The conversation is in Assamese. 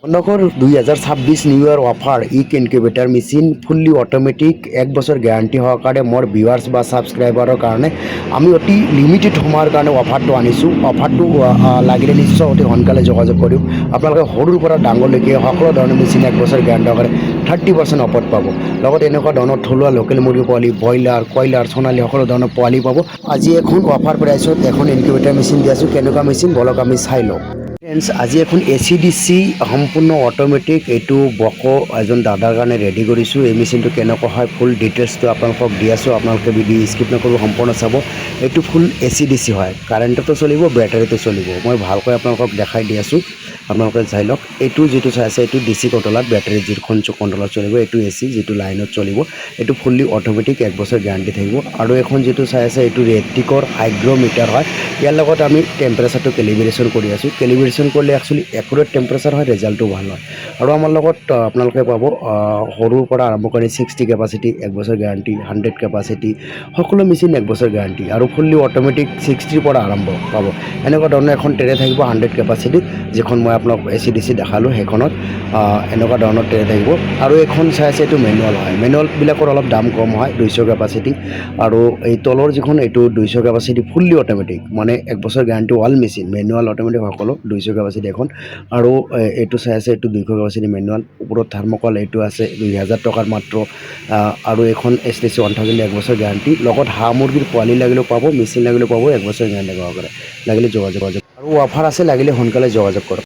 বন্ধুসকল 2026 নিউ ইয়াৰ অফাৰ ইক ইনকিউবেটাৰ মেচিন ফুল্লি অটোমেটিক 1 বছৰ গ্যাৰাণ্টি সহকাৰে মোৰ ভিউৱাৰ্ছ বা ছাবস্ক্ৰাইবাৰৰ কাৰণে আমি অতি লিমিটেড সময়ৰ কাৰণে অফাৰটো আনিছোঁ। অফাৰটো লাগিলে নিশ্চয় অতি সোনকালে যোগাযোগ কৰিম। আপোনালোকে সৰুৰ পৰা ডাঙৰলৈকে সকলো ধৰণৰ মেচিন 1 বছৰ গ্যাৰাণ্টি সহকাৰে 30% অফত পাব। লগত এনেকুৱা ধৰণৰ থলুৱা লোকেল মুৰ্গী পোৱালি, ব্ৰইলাৰ, কয়লাৰ, সোণালী সকলো ধৰণৰ পোৱালি পাব। আজি এখন অফাৰ প্ৰাইচত এখন ইনকিউবেটাৰ মেচিন দি আছোঁ। কেনেকুৱা মেচিন বলক আমি চাই লওঁ। ফ্ৰেন্ডছ, আজি এখন ACDC সম্পূৰ্ণ অটোমেটিক এইটো বকো এজন দাদাৰ কাৰণে ৰেডি কৰিছোঁ। এই মেচিনটো কেনেকুৱা হয় ফুল ডিটেইলছটো আপোনালোকক দি আছোঁ। আপোনালোকে ভিডিঅ' স্কিপ নকৰিব, সম্পূৰ্ণ চাব। এইটো ফুল ACDC হয়, কাৰেণ্টতো চলিব, বেটাৰীতো চলিব। মই ভালকৈ আপোনালোকক দেখাই দি আছোঁ, আপোনালোকে চাই লওক। এইটো যিটো চাই আছে এইটো DC কণ্ট্ৰলাৰ, বেটাৰী যিখন কণ্ট্ৰলাৰ চলিব। এইটো AC যিটো লাইনত চলিব। এইটো ফুল্লি অটোমেটিক 1 বছৰ গ্যাৰাণ্টি থাকিব। আৰু এখন যিটো চাই আছে এইটো ৰেটিকৰ হাইগ্ৰমিটাৰ হয়। ইয়াৰ লগত আমি টেম্পাৰেচাৰটো কেলিব্ৰেশ্যন কৰি আছোঁ। কেলিব্ৰেশ্যন কৰিলে একচুৱেলি একুৰেট টেম্পাৰেচাৰ হয়, ৰিজাল্টটো ভাল হয়। আৰু আমাৰ লগত আপোনালোকে পাব সৰুৰ পৰা আৰম্ভ কৰি 60 কেপাচিটি 1 বছৰ গ্যাৰাণ্টি, 100 কেপাচিটি সকলো মেচিন 1 বছৰ গ্যাৰাণ্টি। আৰু ফুল্লি অটোমেটিক 60ৰ পৰা আৰম্ভ পাব। এনেকুৱা ধৰণৰ এখন ট্ৰে থাকিব 100 কেপাচিটি, যিখন মই আপোনাক ACDC দেখালোঁ সেইখনত এনেকুৱা ধৰণৰ ট্ৰে থাকিব। আৰু এখন চাই আছে এইটো মেনুৱেল হয়। মেনুৱেলবিলাকৰ অলপ দাম কম হয়, 200 কেপাচিটি। আৰু এই তলৰ যিখন এইটো 200 কেপাচিটি ফুল্লি অটোমেটিক, মানে 1 বছৰ guarantee wall machine, manual automatic সকলো 200 কেপাচিটি এখন। আৰু এইটো চাই আছে এইটো 200 কেপাচিটি মেনুৱেল। ওপৰত থাৰ্মকল এইটো আছে 2000 টকাৰ মাত্ৰ। আৰু এখন STC 1000 1 বছৰ গ্যাৰাণ্টি। লগত হাঁহ মুৰ্গীৰ পোৱালি লাগিলেও পাব, মেচিন লাগিলেও পাব, 1 বছৰ গ্যাৰাণ্টি সহকাৰে লাগিলে যোগাযোগ। আৰু অফাৰ আছে, লাগিলে সোনকালে যোগাযোগ কৰক।